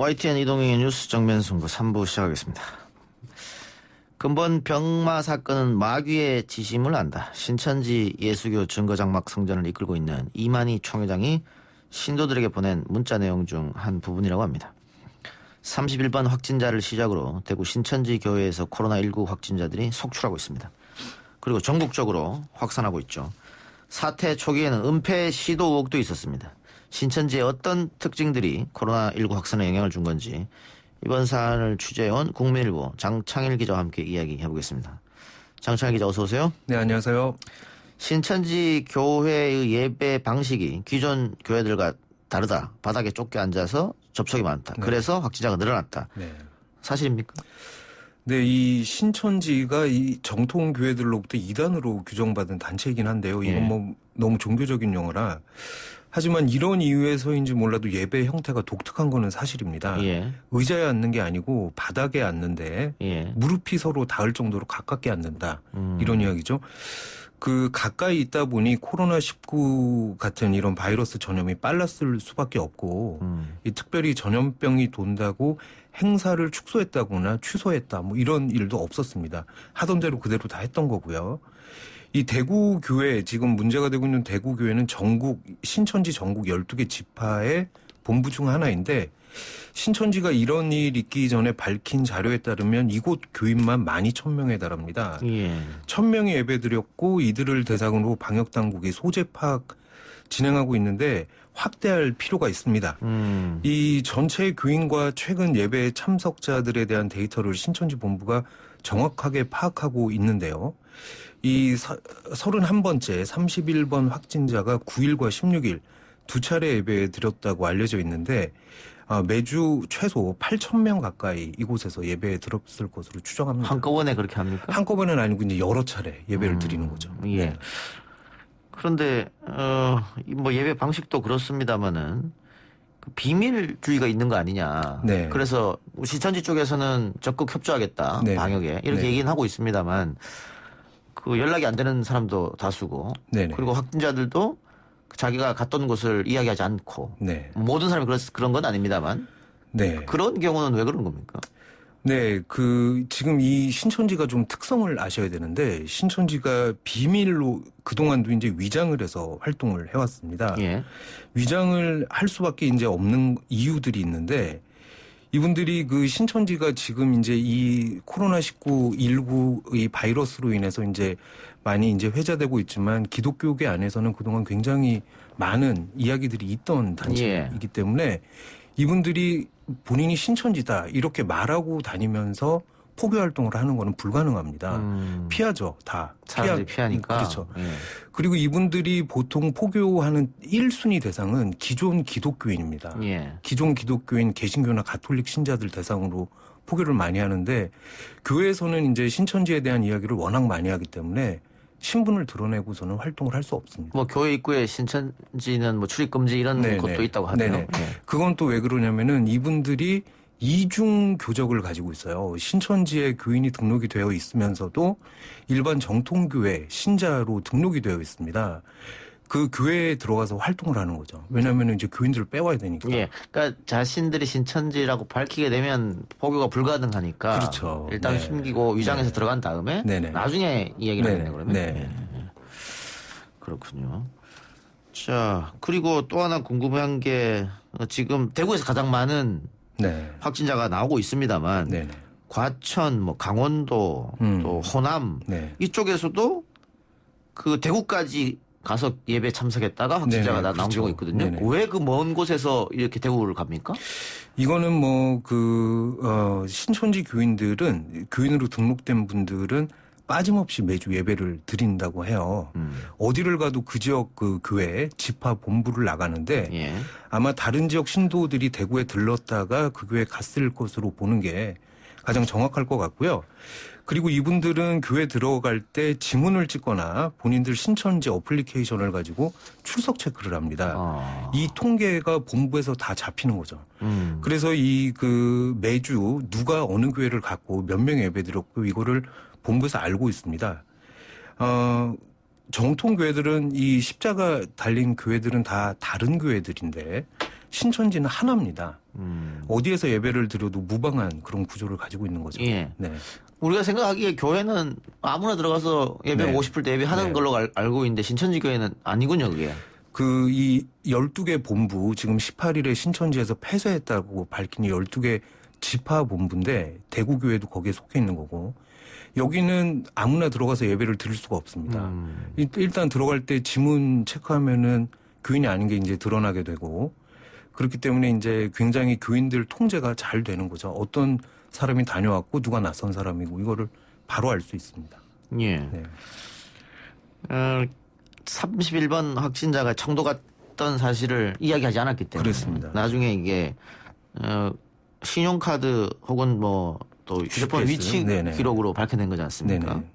YTN 이동영의 뉴스 정면승부 3부 시작하겠습니다. 근본 병마 사건은 마귀의 지심을 안다. 신천지 예수교 증거장막 성전을 이끌고 있는 이만희 총회장이 신도들에게 보낸 문자 내용 중 한 부분이라고 합니다. 31번 확진자를 시작으로 대구 신천지 교회에서 코로나19 확진자들이 속출하고 있습니다. 그리고 전국적으로 확산하고 있죠. 사태 초기에는 은폐 시도 의혹도 있었습니다. 신천지의 어떤 특징들이 코로나19 확산에 영향을 준 건지 이번 사안을 취재해온 국민일보 장창일 기자와 함께 이야기해보겠습니다. 장창일 기자 어서 오세요. 네, 안녕하세요. 신천지 교회의 예배 방식이 기존 교회들과 다르다. 바닥에 쫓겨 앉아서 접촉이 많다. 네. 그래서 확진자가 늘어났다. 네. 사실입니까? 네, 이 신천지가 이 정통 교회들로부터 이단으로 규정받은 단체이긴 한데요. 이건 뭐 너무 종교적인 용어라. 하지만 이런 이유에서인지 몰라도 예배 형태가 독특한 거는 사실입니다. 의자에 앉는 게 아니고 바닥에 앉는데 무릎이 서로 닿을 정도로 가깝게 앉는다. 이런 이야기죠. 그 가까이 있다 보니 코로나19 같은 이런 바이러스 전염이 빨랐을 수밖에 없고 이 특별히 전염병이 돈다고 행사를 축소했다거나 취소했다 뭐 이런 일도 없었습니다. 하던 대로 그대로 다 했던 거고요. 이 대구교회 지금 문제가 되고 있는 대구교회는 전국 신천지 전국 12개 지파의 본부 중 하나인데 신천지가 이런 일 있기 전에 밝힌 자료에 따르면 이곳 교인만 12,000명에 달합니다. 1,000명이 예배드렸고 이들을 대상으로 방역당국이 소재 파악 진행하고 있는데 확대할 필요가 있습니다. 이 전체 교인과 최근 예배 참석자들에 대한 데이터를 신천지 본부가 정확하게 파악하고 있는데요. 이 31번째 31번 확진자가 9일과 16일 두 차례 예배에 드렸다고 알려져 있는데 매주 최소 8,000명 가까이 이곳에서 예배에 들었을 것으로 추정합니다. 한꺼번에 그렇게 합니까? 한꺼번에는 아니고 이제 여러 차례 예배를 드리는 거죠. 예. 그런데 뭐 예배 방식도 그렇습니다만은 그 비밀주의가 있는 거 아니냐. 네. 그래서 신천지 쪽에서는 적극 협조하겠다. 네네. 방역에 이렇게 얘기는 하고 있습니다만 그 연락이 안 되는 사람도 다수고 네네. 그리고 확진자들도 자기가 갔던 곳을 이야기하지 않고 모든 사람이 그런 건 아닙니다만 그런 경우는 왜 그런 겁니까? 네, 지금 이 신천지가 좀 특성을 아셔야 되는데 신천지가 비밀로 그동안도 이제 위장을 해서 활동을 해왔습니다. 위장을 할 수밖에 이제 없는 이유들이 있는데 이분들이 그 신천지가 지금 이제 이 코로나19 이 바이러스로 인해서 이제 많이 이제 회자되고 있지만 기독교계 안에서는 그동안 굉장히 많은 이야기들이 있던 단체이기 때문에 이분들이 본인이 신천지다 이렇게 말하고 다니면서 포교 활동을 하는 거는 불가능합니다. 피하죠, 다. 사람들이 피하니까. 그렇죠. 그리고 이분들이 보통 포교하는 1순위 대상은 기존 기독교인입니다. 기존 기독교인 개신교나 가톨릭 신자들 대상으로 포교를 많이 하는데 교회에서는 이제 신천지에 대한 이야기를 워낙 많이 하기 때문에 신분을 드러내고서는 활동을 할 수 없습니다. 뭐 교회 입구에 신천지는 뭐 출입 금지 이런 것도 있다고 하네요. 그건 또 왜 그러냐면은 이분들이 이중 교적을 가지고 있어요. 신천지에 교인이 등록이 되어 있으면서도 일반 정통교회 신자로 등록이 되어 있습니다. 그 교회에 들어가서 활동을 하는 거죠. 왜냐하면 이제 교인들을 빼와야 되니까. 그러니까 자신들이 신천지라고 밝히게 되면 포교가 불가능하니까. 그렇죠. 일단 숨기고 위장해서 들어간 다음에 나중에 이 얘기를 하겠네 그러면. 그렇군요. 자, 그리고 또 하나 궁금한 게 지금 대구에서 가장 많은 확진자가 나오고 있습니다만 과천, 뭐 강원도, 또 호남 이쪽에서도 그 대구까지 가서 예배 참석했다가 확진자가 나온 경우가 있거든요. 왜 그 먼 곳에서 이렇게 대구를 갑니까? 이거는 뭐 신천지 교인들은 교인으로 등록된 분들은 빠짐없이 매주 예배를 드린다고 해요. 어디를 가도 그 지역 그 교회 지파 본부를 나가는데 아마 다른 지역 신도들이 대구에 들렀다가 그 교회에 갔을 것으로 보는 게 가장 정확할 것 같고요. 그리고 이분들은 교회 들어갈 때 지문을 찍거나 본인들 신천지 어플리케이션을 가지고 출석 체크를 합니다. 이 통계가 본부에서 다 잡히는 거죠. 그래서 매주 누가 어느 교회를 갔고 몇 명 예배 드렸고 이거를 본부에서 알고 있습니다. 정통 교회들은 이 십자가 달린 교회들은 다 다른 교회들인데 신천지는 하나입니다. 어디에서 예배를 드려도 무방한 그런 구조를 가지고 있는 거죠. 예. 네. 우리가 생각하기에 교회는 아무나 들어가서 예배 네. 오고 싶을 때 예배하는 네. 걸로 알고 있는데 신천지 교회는 아니군요, 그게. 이 12개 본부 지금 18일에 신천지에서 폐쇄했다고 밝힌 이 12개 지파 본부인데 대구교회도 거기에 속해 있는 거고 여기는 아무나 들어가서 예배를 드릴 수가 없습니다. 일단 들어갈 때 지문 체크하면은 교인이 아닌 게 이제 드러나게 되고 그렇기 때문에 이제 굉장히 교인들 통제가 잘 되는 거죠. 어떤 사람이 다녀왔고 누가 낯선 사람이고 이거를 바로 알 수 있습니다. 예. 네. 31번 확진자가 청도 갔던 사실을 이야기하지 않았기 때문에 그렇습니다. 나중에 이게 신용카드 혹은 뭐 또 휴대폰 GPS. 위치 네네. 기록으로 밝혀낸 거지 않습니까? 네네.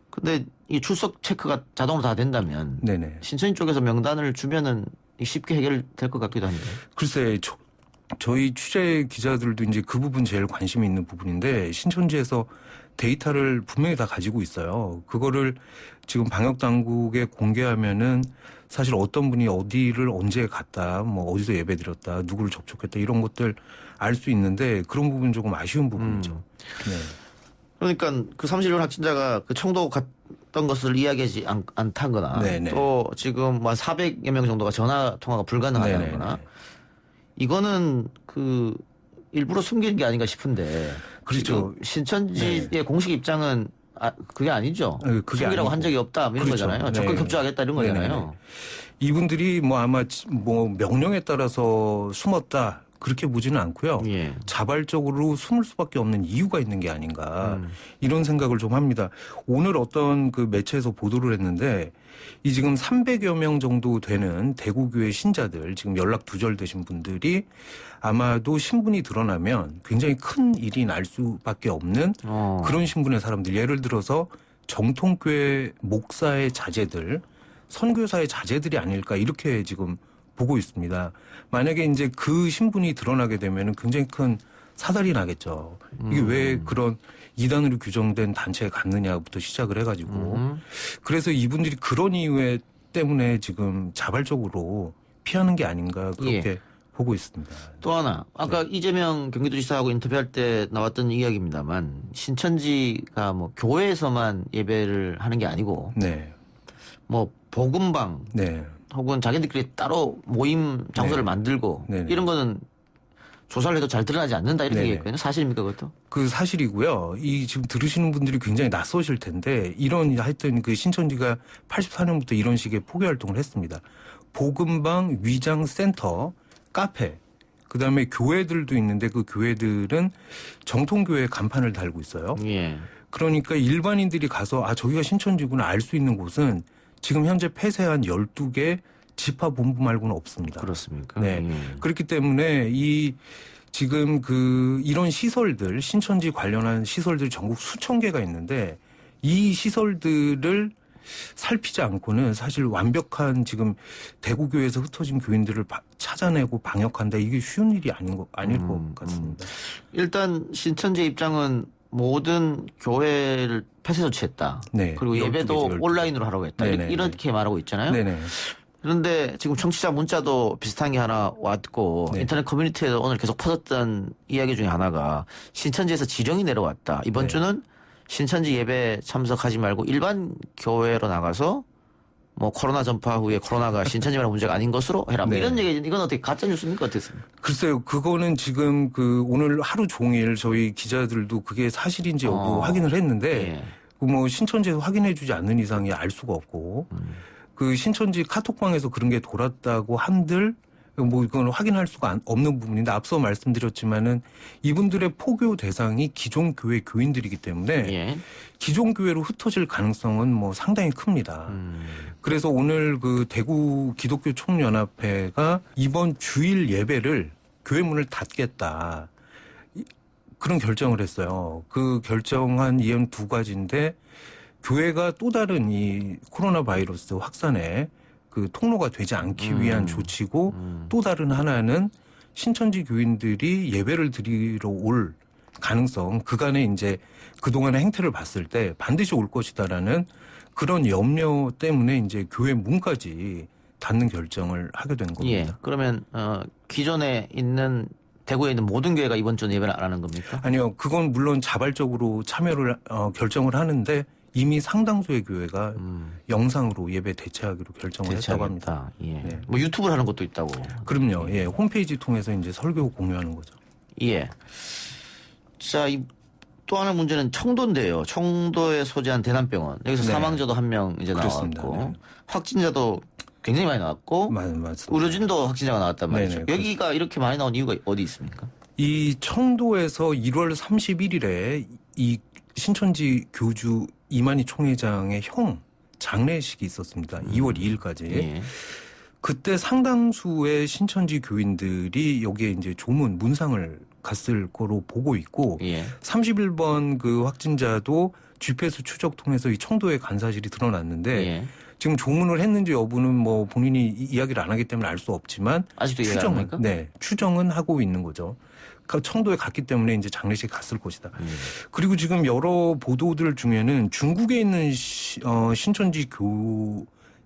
근데 이 출석 체크가 자동으로 다 된다면 네네. 신천지 쪽에서 명단을 주면은 쉽게 해결될 것 같기도 한데. 글쎄, 저희 취재 기자들도 이제 그 부분 제일 관심이 있는 부분인데 신천지에서 데이터를 분명히 다 가지고 있어요. 그거를 지금 방역 당국에 공개하면은 사실 어떤 분이 어디를 언제 갔다, 뭐 어디서 예배드렸다, 누구를 접촉했다 이런 것들 알 수 있는데 그런 부분 조금 아쉬운 부분이죠. 네. 그러니까 그 31번 확진자가 그 청도 갔던 것을 이야기하지 않다거나 네네. 또 지금 한 400여 명 정도가 전화 통화가 불가능하다거나 네네네. 이거는 그 일부러 숨기는 게 아닌가 싶은데. 그렇죠. 지금 신천지의 공식 입장은 그게 아니죠. 그게 숨기라고 아니고. 한 적이 없다 이런 그렇죠. 거잖아요. 적극 네. 협조하겠다 이런 네네네. 거잖아요. 이분들이 뭐 아마 뭐 명령에 따라서 숨었다 그렇게 보지는 않고요. 예. 자발적으로 숨을 수밖에 없는 이유가 있는 게 아닌가 이런 생각을 좀 합니다. 오늘 어떤 그 매체에서 보도를 했는데 이 지금 300여 명 정도 되는 대구교회 신자들 지금 연락 두절되신 분들이 아마도 신분이 드러나면 굉장히 큰 일이 날 수밖에 없는 그런 신분의 사람들. 예를 들어서 정통교회 목사의 자제들, 선교사의 자제들이 아닐까 이렇게 지금 보고 있습니다. 만약에 이제 그 신분이 드러나게 되면 굉장히 큰 사달이 나겠죠. 이게 왜 그런 이단으로 규정된 단체에 갔느냐부터 시작을 해가지고 그래서 이분들이 그런 이유 때문에 지금 자발적으로 피하는 게 아닌가 그렇게 보고 있습니다. 또 하나 아까 이재명 경기도지사하고 인터뷰할 때 나왔던 이야기입니다만 신천지가 뭐 교회에서만 예배를 하는 게 아니고 네. 뭐 복음방 네. 혹은 자기들끼리 따로 모임 장소를 네. 만들고 네네. 이런 거는 조사를 해도 잘 드러나지 않는다 이렇게 네네. 얘기했거든요. 사실입니까 그것도? 그 사실이고요. 이 지금 들으시는 분들이 굉장히 낯서실 텐데 이런 하여튼 그 신천지가 84년부터 이런 식의 포교 활동을 했습니다. 복음방, 위장센터, 카페, 그다음에 교회들도 있는데 그 교회들은 정통교회 간판을 달고 있어요. 예. 그러니까 일반인들이 가서 저기가 신천지구나 알 수 있는 곳은 지금 현재 폐쇄한 12개 지파 본부 말고는 없습니다. 그렇습니까? 네. 예. 그렇기 때문에 지금 이런 시설들, 신천지 관련한 시설들이 전국 수천 개가 있는데 이 시설들을 살피지 않고는 사실 완벽한 지금 대구교회에서 흩어진 교인들을 찾아내고 방역한다 이게 쉬운 일이 아닐 것 같습니다. 일단 신천지 입장은 모든 교회를 폐쇄 조치했다. 네. 그리고 12개, 예배도 12개. 온라인으로 하라고 했다. 네네. 이렇게 말하고 있잖아요. 네네. 그런데 지금 청취자 문자도 비슷한 게 하나 왔고 네. 인터넷 커뮤니티에도 오늘 계속 퍼졌던 이야기 중에 하나가 신천지에서 지령이 내려왔다. 이번 네. 주는 신천지 예배 참석하지 말고 일반 교회로 나가서 뭐 코로나 전파 후에 코로나가 신천지만의 문제가 아닌 것으로 해라. 뭐 네. 이런 얘기 이건 어떻게 가짜 뉴스입니까? 어떻습니까? 글쎄요, 그거는 지금 오늘 하루 종일 저희 기자들도 그게 사실인지 여부 확인을 했는데 예. 뭐 신천지에서 확인해주지 않는 이상이 알 수가 없고 그 신천지 카톡방에서 그런 게 돌았다고 한들 뭐 이건 확인할 수가 없는 부분인데 앞서 말씀드렸지만은 이분들의 포교 대상이 기존 교회 교인들이기 때문에 예. 기존 교회로 흩어질 가능성은 뭐 상당히 큽니다. 그래서 오늘 그 대구 기독교 총연합회가 이번 주일 예배를 교회 문을 닫겠다. 그런 결정을 했어요. 그 결정한 이유는 두 가지인데 교회가 또 다른 이 코로나 바이러스 확산에 그 통로가 되지 않기 위한 조치고 또 다른 하나는 신천지 교인들이 예배를 드리러 올 가능성 그간의 이제 그동안의 행태를 봤을 때 반드시 올 것이다라는 그런 염려 때문에 이제 교회 문까지 닫는 결정을 하게 된 겁니다. 예. 그러면 기존에 있는 대구에 있는 모든 교회가 이번 주는 예배를 안 하는 겁니까? 아니요. 그건 물론 자발적으로 참여를 결정을 하는데 이미 상당수의 교회가 영상으로 예배 대체하기로 결정을 했다고 합니다. 예. 네. 뭐 유튜브를 하는 것도 있다고. 그럼요. 예. 홈페이지 통해서 이제 설교 공유하는 거죠. 예. 자, 또 하나 문제는 청도인데요. 청도에 소재한 대남병원. 여기서 네. 사망자도 한 명 이제 그렇습니다. 나왔고 네. 확진자도 굉장히 많이 나왔고 맞습니다. 의료진도 확진자가 나왔단 말이죠. 네네, 여기가 이렇게 많이 나온 이유가 어디 있습니까? 이 청도에서 1월 31일에 이 신천지 교주 이만희 총회장의 형 장례식이 있었습니다. 2월 2일까지. 예. 그때 상당수의 신천지 교인들이 여기에 이제 조문 문상을 갔을 거로 보고 있고 예. 31번 그 확진자도 GPS 추적 통해서 이 청도에 간 사실이 드러났는데 예. 지금 조문을 했는지 여부는 뭐 본인이 이야기를 안 하기 때문에 알 수 없지만 아직도 이해가 안 추정은 됩니까? 네, 추정은 하고 있는 거죠. 그러니까 청도에 갔기 때문에 이제 장례식 갔을 것이다. 그리고 지금 여러 보도들 중에는 중국에 있는 신천지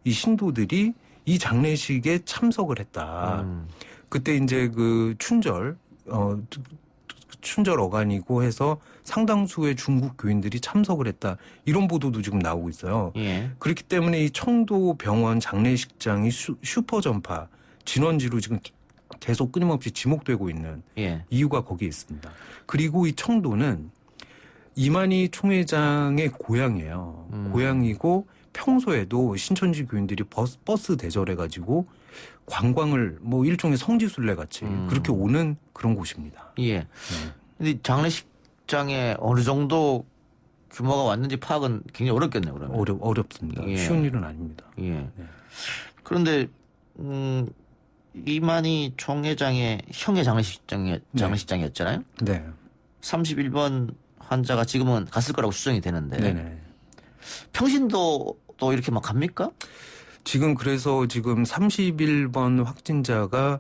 이 신도들이 이 장례식에 참석을 했다. 그때 이제 그 춘절 어간이고 해서 상당수의 중국 교인들이 참석을 했다. 이런 보도도 지금 나오고 있어요. 예. 그렇기 때문에 이 청도 병원 장례식장이 슈퍼 전파 진원지로 지금 계속 끊임없이 지목되고 있는 예. 이유가 거기에 있습니다. 그리고 이 청도는 이만희 총회장의 고향이에요. 고향이고 평소에도 신천지 교인들이 버스 대절해가지고 관광을 뭐 일종의 성지순례 같이 그렇게 오는 그런 곳입니다. 예. 근데 장례식장에 어느 정도 규모가 왔는지 파악은 굉장히 어렵겠네요, 그러면. 어렵습니다. 예. 쉬운 일은 아닙니다. 예. 네. 그런데 이만희 총회장의 형의 장례식장이었잖아요. 네. 31번 환자가 지금은 갔을 거라고 추정이 되는데 네네. 평신도 또 이렇게 막 갑니까? 지금 그래서 지금 31번 확진자가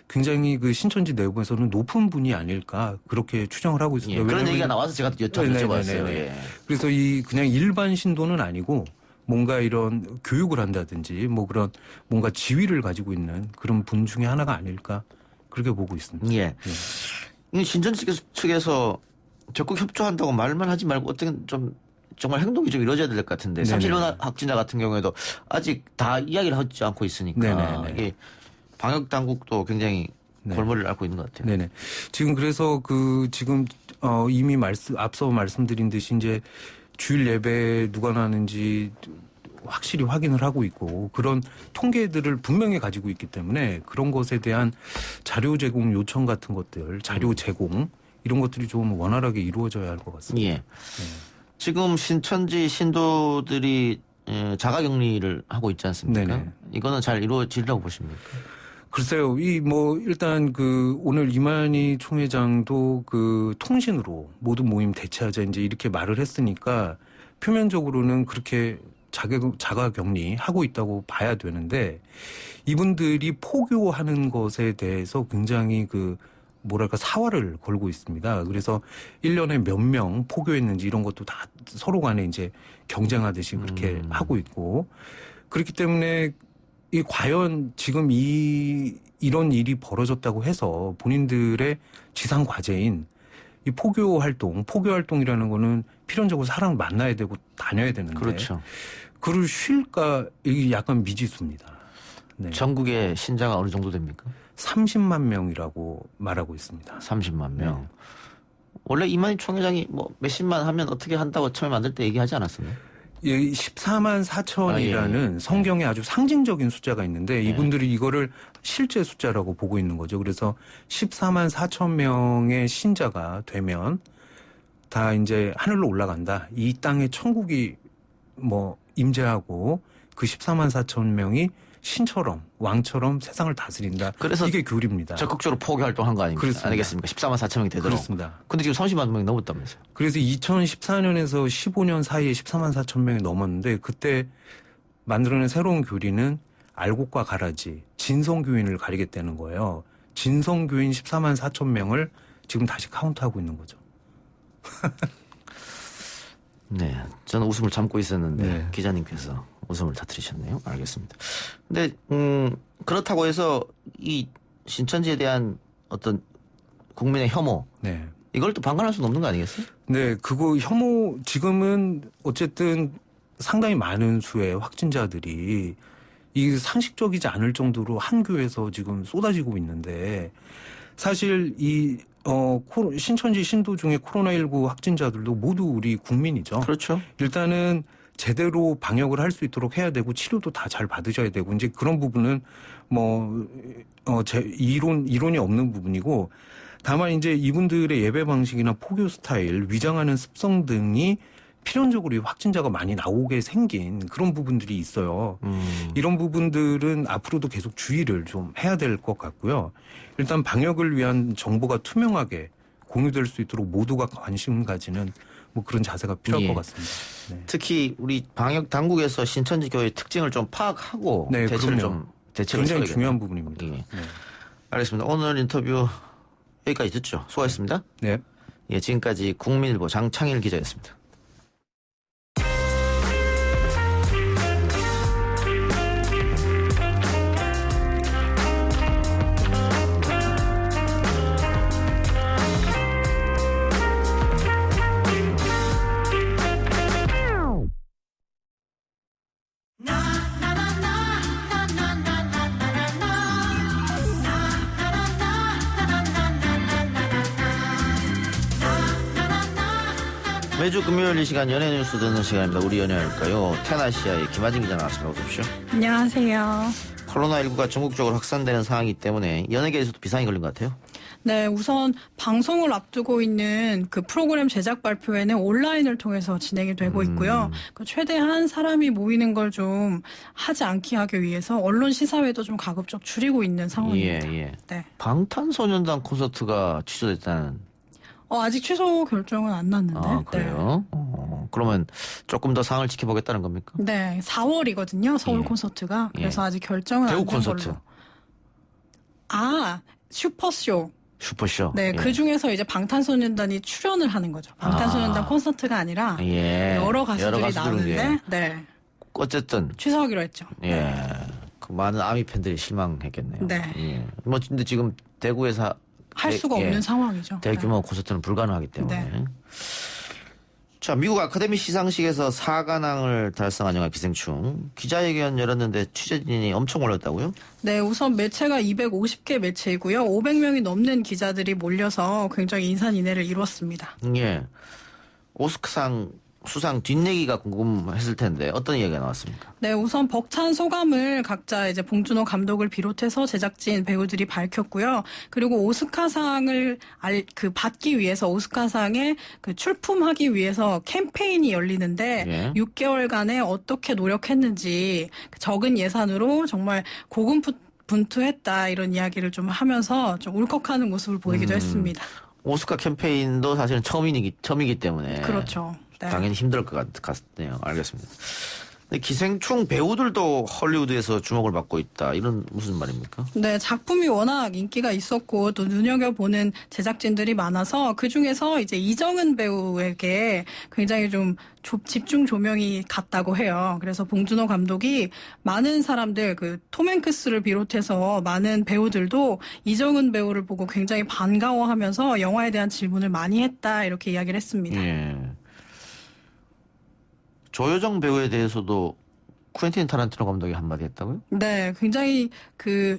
굉장히 그 신천지 내부에서는 높은 분이 아닐까 그렇게 추정을 하고 있습니다. 예, 그런 얘기가 나와서 제가 여쭤봤어요. 예. 그래서 이 그냥 일반 신도는 아니고 뭔가 이런 교육을 한다든지 뭐 그런 뭔가 지위를 가지고 있는 그런 분 중에 하나가 아닐까 그렇게 보고 있습니다. 예. 이 신천지 측에서 적극 협조한다고 말만 하지 말고 어떻게 좀 정말 행동이 좀 이루어져야 될 것 같은데 31번 확진자 같은 경우에도 아직 다 이야기를 하지 않고 있으니까 이게 방역 당국도 굉장히 골머리를 앓고 있는 것 같아요. 네네. 지금 그래서 지금 이미 앞서 말씀드린 듯이 이제 주일 예배 누가 나는지 확실히 확인을 하고 있고 그런 통계들을 분명히 가지고 있기 때문에 그런 것에 대한 자료 제공 요청 같은 것들, 자료 제공 이런 것들이 좀 원활하게 이루어져야 할 것 같습니다. 예. 지금 신천지 신도들이 자가격리를 하고 있지 않습니까? 네네. 이거는 잘 이루어지려고 보십니까? 글쎄요, 일단 오늘 이만희 총회장도 통신으로 모든 모임 대체하자 이제 이렇게 말을 했으니까 표면적으로는 그렇게 자가격리 하고 있다고 봐야 되는데 이분들이 포교하는 것에 대해서 굉장히 사활을 걸고 있습니다. 그래서 1년에 몇 명 포교했는지 이런 것도 다 서로 간에 이제 경쟁하듯이 그렇게 하고 있고 그렇기 때문에 과연 지금 이런 일이 벌어졌다고 해서 본인들의 지상 과제인 이 포교 활동이라는 거는 필연적으로 사람을 만나야 되고 다녀야 되는데. 그렇죠. 그를 쉴까 이게 약간 미지수입니다. 네. 전국의 신자가 어느 정도 됩니까? 30만 명이라고 말하고 있습니다. 30만 명. 네. 원래 이만희 총회장이 뭐 몇십만 하면 어떻게 한다고 처음에 만들 때 얘기하지 않았었나요? 14만 4천이라는 성경에 아주 상징적인 숫자가 있는데 이분들이 이거를 실제 숫자라고 보고 있는 거죠. 그래서 14만 4천 명의 신자가 되면 다 이제 하늘로 올라간다. 이 땅에 천국이 임재하고 그 14만 4천 명이 신처럼 왕처럼 세상을 다스린다. 그래서 이게 교리입니다. 적극적으로 포교 활동한 거 그렇습니다. 아니겠습니까? 14만 4천 명이 되도록. 그렇습니다. 근데 지금 30만 명이 넘었다면서요. 그래서 2014년에서 15년 사이에 14만 4천 명이 넘었는데 그때 만들어낸 새로운 교리는 알곡과 가라지, 진성교인을 가리겠다는 거예요. 진성교인 14만 4천 명을 지금 다시 카운트하고 있는 거죠. 네, 저는 웃음을 참고 있었는데 기자님께서 웃음을 터뜨리셨네요. 알겠습니다. 근데 그렇다고 해서 이 신천지에 대한 어떤 국민의 혐오 네. 이걸 또 방관할 수는 없는 거 아니겠어요? 네, 그거 혐오 지금은 어쨌든 상당히 많은 수의 확진자들이 이 상식적이지 않을 정도로 한 교회에서 지금 쏟아지고 있는데 사실 이 신천지 신도 중에 코로나19 확진자들도 모두 우리 국민이죠. 그렇죠. 일단은 제대로 방역을 할 수 있도록 해야 되고 치료도 다 잘 받으셔야 되고 이제 그런 부분은 이론이 없는 부분이고 다만 이제 이분들의 예배 방식이나 포교 스타일, 위장하는 습성 등이 필연적으로 확진자가 많이 나오게 생긴 그런 부분들이 있어요. 이런 부분들은 앞으로도 계속 주의를 좀 해야 될 것 같고요. 일단 방역을 위한 정보가 투명하게 공유될 수 있도록 모두가 관심 가지는 뭐 그런 자세가 필요할 것 같습니다. 네. 특히 우리 방역 당국에서 신천지 교회의 특징을 좀 파악하고 네, 대책을 굉장히 써야겠네요. 중요한 부분입니다. 예. 네. 알겠습니다. 오늘 인터뷰 여기까지 듣죠. 수고하셨습니다. 네. 예, 지금까지 국민일보 장창일 기자였습니다. 매주 금요일 이 시간 연예 뉴스 듣는 시간입니다. 우리 연예할까요? 테나시아의 김하진 기자 나왔습니다. 어서 오십시오. 안녕하세요. 코로나19가 전국적으로 확산되는 상황이기 때문에 연예계에서도 비상이 걸린 것 같아요. 네, 우선 방송을 앞두고 있는 그 프로그램 제작 발표회는 온라인을 통해서 진행이 되고 있고요. 최대한 사람이 모이는 걸 좀 하지 않게 하기 위해서 언론 시사회도 좀 가급적 줄이고 있는 상황입니다. 예. 네. 방탄소년단 콘서트가 취소됐다는. 아직 취소 결정은 안 났는데. 아, 그래요? 그러면 조금 더 상황을 지켜보겠다는 겁니까? 네, 4월이거든요. 서울 예. 콘서트가. 그래서 예. 아직 결정은 안 대구 된 콘서트. 걸로. 아, 슈퍼쇼. 슈퍼쇼. 네, 예. 그 중에서 이제 방탄소년단이 출연을 하는 거죠. 방탄소년단 콘서트가 아니라 예. 여러 가수들이 나오는데, 예. 네, 어쨌든 취소하기로 했죠. 예. 네. 그 많은 아미 팬들이 실망했겠네요. 네. 예. 뭐 근데 지금 대구에서 할 수가 없는 상황이죠. 대규모 네. 콘서트는 불가능하기 때문에. 네. 자, 미국 아카데미 시상식에서 4관왕을 달성한 영화 기생충 기자회견 열었는데 취재진이 엄청 올렸다고요? 네, 우선 매체가 250개 매체이고요. 500명이 넘는 기자들이 몰려서 굉장히 인산인해를 이뤘습니다. 예. 오스카상 수상 뒷얘기가 궁금했을 텐데 어떤 이야기가 나왔습니까? 네, 우선 벅찬 소감을 각자 이제 봉준호 감독을 비롯해서 제작진 배우들이 밝혔고요. 그리고 오스카상을 받기 위해서 오스카상에 출품하기 위해서 캠페인이 열리는데 예. 6개월간에 어떻게 노력했는지 적은 예산으로 정말 고군분투했다 이런 이야기를 좀 하면서 좀 울컥하는 모습을 보이기도 했습니다. 오스카 캠페인도 사실은 처음이기 때문에 그렇죠. 네. 당연히 힘들 것 같네요. 알겠습니다. 근데 기생충 배우들도 헐리우드에서 주목을 받고 있다. 이런 무슨 말입니까? 네, 작품이 워낙 인기가 있었고 또 눈여겨보는 제작진들이 많아서 그중에서 이제 이정은 배우에게 굉장히 좀 집중 조명이 갔다고 해요. 그래서 봉준호 감독이 많은 사람들 톰 행크스를 비롯해서 많은 배우들도 이정은 배우를 보고 굉장히 반가워하면서 영화에 대한 질문을 많이 했다 이렇게 이야기를 했습니다. 예. 조여정 배우에 대해서도 쿠엔틴 타란티노 감독이 한마디 했다고요? 네, 굉장히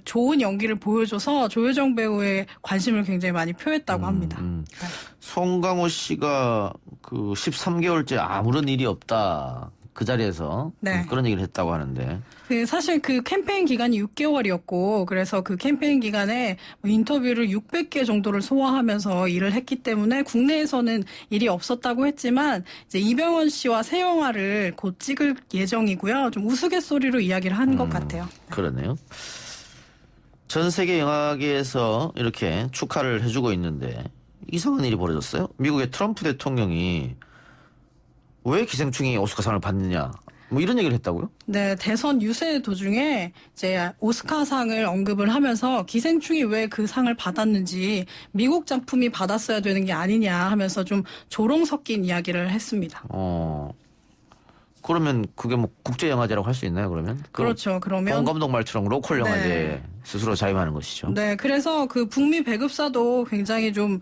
좋은 연기를 보여줘서 조여정 배우의 관심을 굉장히 많이 표했다고 합니다. 네. 송강호 씨가 13개월째 아무런 일이 없다. 그 자리에서 네. 그런 얘기를 했다고 하는데. 사실 캠페인 기간이 6개월이었고 그래서 그 캠페인 기간에 인터뷰를 600개 정도를 소화하면서 일을 했기 때문에 국내에서는 일이 없었다고 했지만 이제 이병헌 씨와 새 영화를 곧 찍을 예정이고요. 좀 우스갯소리로 이야기를 한 것 같아요. 그러네요. 전 세계 영화계에서 이렇게 축하를 해주고 있는데 이상한 일이 벌어졌어요. 미국의 트럼프 대통령이 왜 기생충이 오스카상을 받느냐 뭐 이런 얘기를 했다고요? 네, 대선 유세 도중에 이제 오스카상을 언급을 하면서 기생충이 왜 그 상을 받았는지 미국 작품이 받았어야 되는 게 아니냐 하면서 좀 조롱 섞인 이야기를 했습니다. 그러면 그게 뭐 국제 영화제라고 할 수 있나요? 그러면 그렇죠. 그러면 봉 감독 말처럼 로컬 영화제 네. 스스로 자임하는 것이죠. 네, 그래서 그 북미 배급사도 굉장히 좀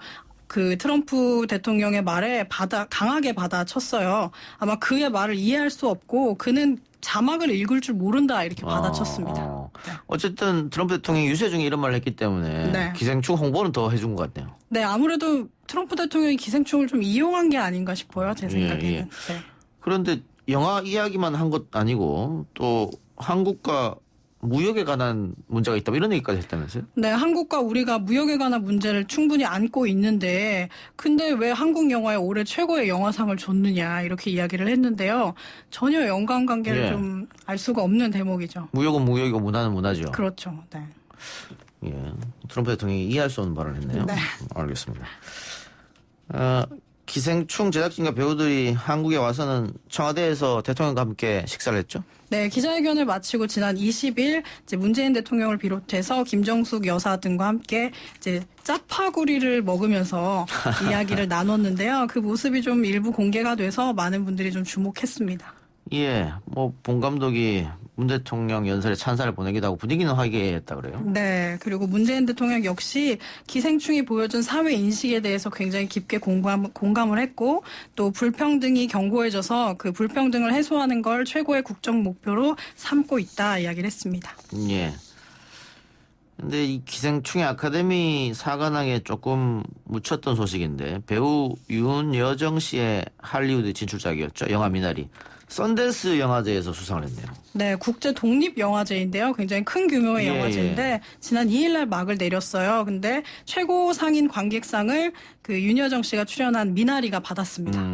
그 트럼프 대통령의 말에 강하게 받아쳤어요. 아마 그의 말을 이해할 수 없고 그는 자막을 읽을 줄 모른다 이렇게 받아쳤습니다. 네. 어쨌든 트럼프 대통령이 유세 중에 이런 말을 했기 때문에 네. 기생충 홍보는 더 해준 것 같네요. 네, 아무래도 트럼프 대통령이 기생충을 좀 이용한 게 아닌가 싶어요. 제 생각에는. 예. 네. 그런데 영화 이야기만 한 것 아니고 또 한국과 무역에 관한 문제가 있다 이런 얘기까지 했다면서요? 네, 한국과 우리가 무역에 관한 문제를 충분히 안고 있는데 근데 왜 한국 영화에 올해 최고의 영화상을 줬느냐 이렇게 이야기를 했는데요. 전혀 연관관계를 예. 좀 알 수가 없는 대목이죠. 무역은 무역이고 문화는 문화죠. 그렇죠. 네. 예. 트럼프 대통령이 이해할 수 없는 말을 했네요. 네. 알겠습니다. 기생충 제작진과 배우들이 한국에 와서는 청와대에서 대통령과 함께 식사를 했죠? 네, 기자회견을 마치고 지난 20일 이제 문재인 대통령을 비롯해서 김정숙 여사 등과 함께 이제 짜파구리를 먹으면서 이야기를 나눴는데요. 그 모습이 좀 일부 공개가 돼서 많은 분들이 좀 주목했습니다. 예, 뭐 본 감독이 문 대통령 연설에 찬사를 보내기도 하고 분위기는 화기애애했다 그래요. 네, 그리고 문재인 대통령 역시 기생충이 보여준 사회 인식에 대해서 굉장히 깊게 공감을 했고 또 불평등이 견고해져서 그 불평등을 해소하는 걸 최고의 국정 목표로 삼고 있다 이야기를 했습니다. 예. 근데 이 기생충의 아카데미 사관왕에 조금 묻혔던 소식인데 배우 윤여정 씨의 할리우드 진출작이었죠. 영화 미나리. 썬댄스 영화제에서 수상을 했네요. 네, 국제 독립 영화제인데요. 굉장히 큰 규모의 예, 영화제인데 지난 2일 날 막을 내렸어요. 근데 최고 상인 관객상을 그 윤여정 씨가 출연한 미나리가 받았습니다.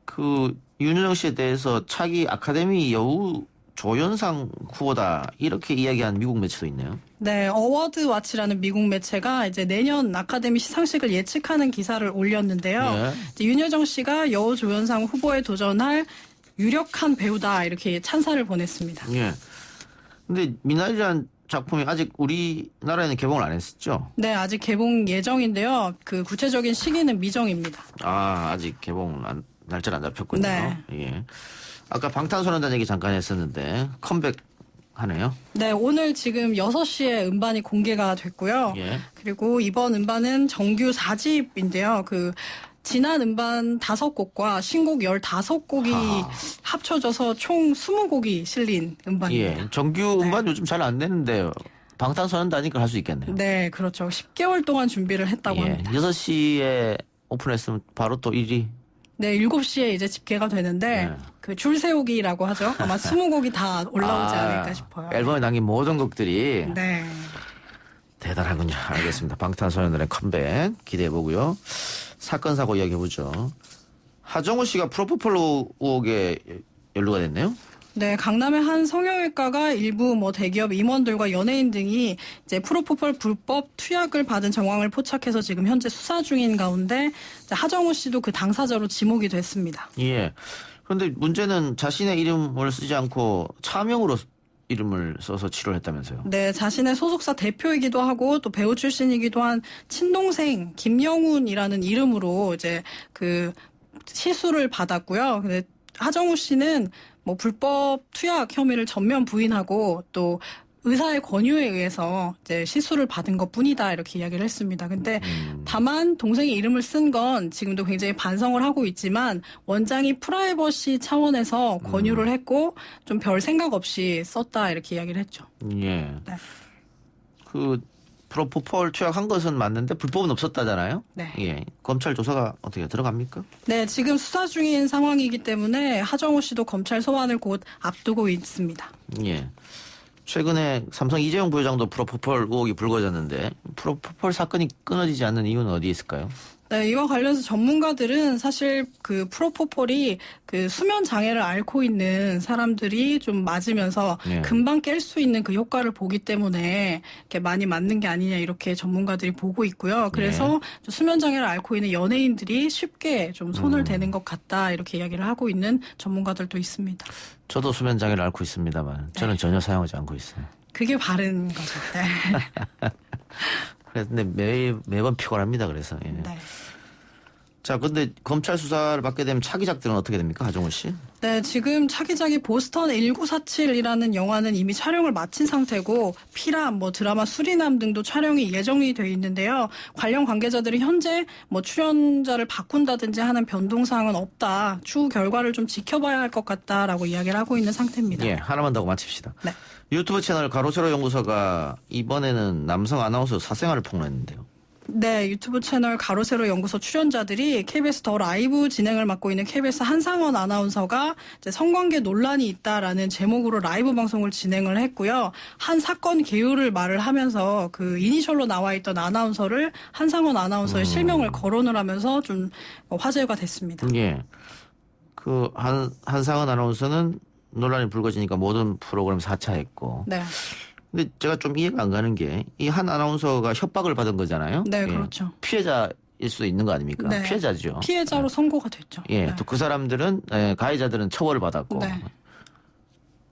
그 윤여정 씨에 대해서 차기 아카데미 여우 조연상 후보다 이렇게 이야기한 미국 매체도 있네요. 네, 어워드 와치라는 미국 매체가 이제 내년 아카데미 시상식을 예측하는 기사를 올렸는데요. 예. 이제 윤여정 씨가 여우 조연상 후보에 도전할 유력한 배우다 이렇게 찬사를 보냈습니다. 예. 근데 미나리라는 작품이 아직 우리나라에는 개봉을 안 했었죠? 네, 아직 개봉 예정인데요. 그 구체적인 시기는 미정입니다. 아, 아직 개봉 날짜는 안 잡혔군요. 네. 예. 아까 방탄소년단 얘기 잠깐 했었는데 컴백하네요. 네, 오늘 지금 6시에 음반이 공개가 됐고요. 예. 그리고 이번 음반은 정규 4집인데요. 그 지난 음반 5곡과 신곡 15곡이 합쳐져서 총 20곡이 실린 음반입니다. 예. 정규 음반 요즘 잘 안 되는데 방탄소년단이니까 할 수 있겠네요. 네, 그렇죠. 10개월 동안 준비를 했다고 예. 합니다. 6시에 오픈했으면 바로 또 1위. 네, 7시에 이제 집계가 되는데 네. 그 줄 세우기라고 하죠. 아마 20곡이 다 올라오지 않을까 싶어요. 앨범에 남긴 모든 곡들이 네. 대단하군요. 알겠습니다. 방탄소년단의 컴백 기대해 보고요. 사건 사고 이야기해 보죠. 하정우 씨가 프로포폴 의혹에 연루가 됐네요. 네, 강남의 한 성형외과가 일부 뭐 대기업 임원들과 연예인 등이 이제 프로포폴 불법 투약을 받은 정황을 포착해서 지금 현재 수사 중인 가운데 하정우 씨도 그 당사자로 지목이 됐습니다. 예. 그런데 문제는 자신의 이름을 쓰지 않고 차명으로 이름을 써서 치료를 했다면서요. 네, 자신의 소속사 대표이기도 하고 또 배우 출신이기도 한 친동생 김영훈이라는 이름으로 이제 그 시술을 받았고요. 근데 하정우 씨는 뭐 불법 투약 혐의를 전면 부인하고 또 의사의 권유에 의해서 이제 시술을 받은 것뿐이다 이렇게 이야기를 했습니다. 근데 다만 동생의 이름을 쓴 건 지금도 굉장히 반성을 하고 있지만 원장이 프라이버시 차원에서 권유를 했고 좀 별 생각 없이 썼다 이렇게 이야기를 했죠. 예. 네. 그 프로포폴 투약한 것은 맞는데 불법은 없었다잖아요. 네. 예. 검찰 조사가 어떻게 들어갑니까? 네, 지금 수사 중인 상황이기 때문에 하정우 씨도 검찰 소환을 곧 앞두고 있습니다. 예. 최근에 삼성 이재용 부회장도 프로포폴 의혹이 불거졌는데 프로포폴 사건이 끊어지지 않는 이유는 어디에 있을까요? 네, 이와 관련해서 전문가들은 사실 그 프로포폴이 그 수면 장애를 앓고 있는 사람들이 좀 맞으면서 네. 금방 깰 수 있는 그 효과를 보기 때문에 이렇게 많이 맞는 게 아니냐 이렇게 전문가들이 보고 있고요. 그래서 좀 수면 장애를 앓고 있는 연예인들이 쉽게 좀 손을 대는 것 같다 이렇게 이야기를 하고 있는 전문가들도 있습니다. 저도 수면 장애를 앓고 있습니다만 저는 전혀 사용하지 않고 있어요. 그게 바른 거죠. 네. 그래서 근데 매번 피곤합니다. 그래서. 예. 네. 자, 근데 검찰 수사를 받게 되면 차기작들은 어떻게 됩니까, 하정우 씨? 네, 지금 차기작이 보스턴 1947이라는 영화는 이미 촬영을 마친 상태고 피람, 드라마 수리남 등도 촬영이 예정이 돼 있는데요. 관련 관계자들이 현재 출연자를 바꾼다든지 하는 변동사항은 없다. 추후 결과를 좀 지켜봐야 할 것 같다라고 이야기를 하고 있는 상태입니다. 예, 하나만 더 마칩시다. 네. 유튜브 채널 가로세로 연구소가 이번에는 남성 아나운서 사생활을 폭로했는데요. 네, 유튜브 채널 가로세로 연구소 출연자들이 KBS 더 라이브 진행을 맡고 있는 KBS 한상원 아나운서가 이제 성관계 논란이 있다라는 제목으로 라이브 방송을 진행을 했고요. 한 사건 개요를 말을 하면서 그 이니셜로 나와 있던 아나운서를 한상원 아나운서의 실명을 거론을 하면서 좀 화제가 됐습니다. 예. 그 한상원 아나운서는 논란이 불거지니까 모든 프로그램 사퇴했고. 네. 근데 제가 좀 이해가 안 가는 게 이 한 아나운서가 협박을 받은 거잖아요. 네, 예. 그렇죠. 피해자일 수도 있는 거 아닙니까? 네. 피해자죠. 피해자로 선고가 됐죠. 예. 네. 또 그 사람들은 가해자들은 처벌을 받았고. 네.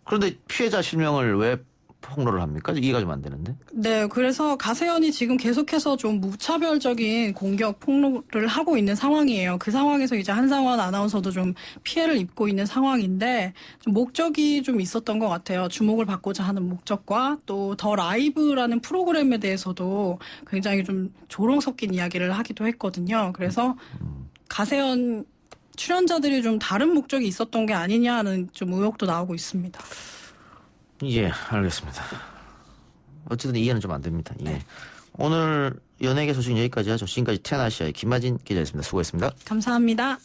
그런데 피해자 실명을 왜 폭로를 합니까? 이해가 좀 안 되는데. 네, 그래서 가세연이 지금 계속해서 좀 무차별적인 공격 폭로를 하고 있는 상황이에요. 그 상황에서 이제 한상원 아나운서도 좀 피해를 입고 있는 상황인데 좀 목적이 좀 있었던 것 같아요. 주목을 받고자 하는 목적과 또 더 라이브라는 프로그램에 대해서도 굉장히 좀 조롱 섞인 이야기를 하기도 했거든요. 그래서 가세연 출연자들이 좀 다른 목적이 있었던 게 아니냐는 좀 의혹도 나오고 있습니다. 예, 알겠습니다. 어쨌든 이해는 좀 안 됩니다. 예. 오늘 연예계 소식 여기까지 하죠. 지금까지 테나시아의 김마진 기자였습니다. 수고했습니다. 감사합니다.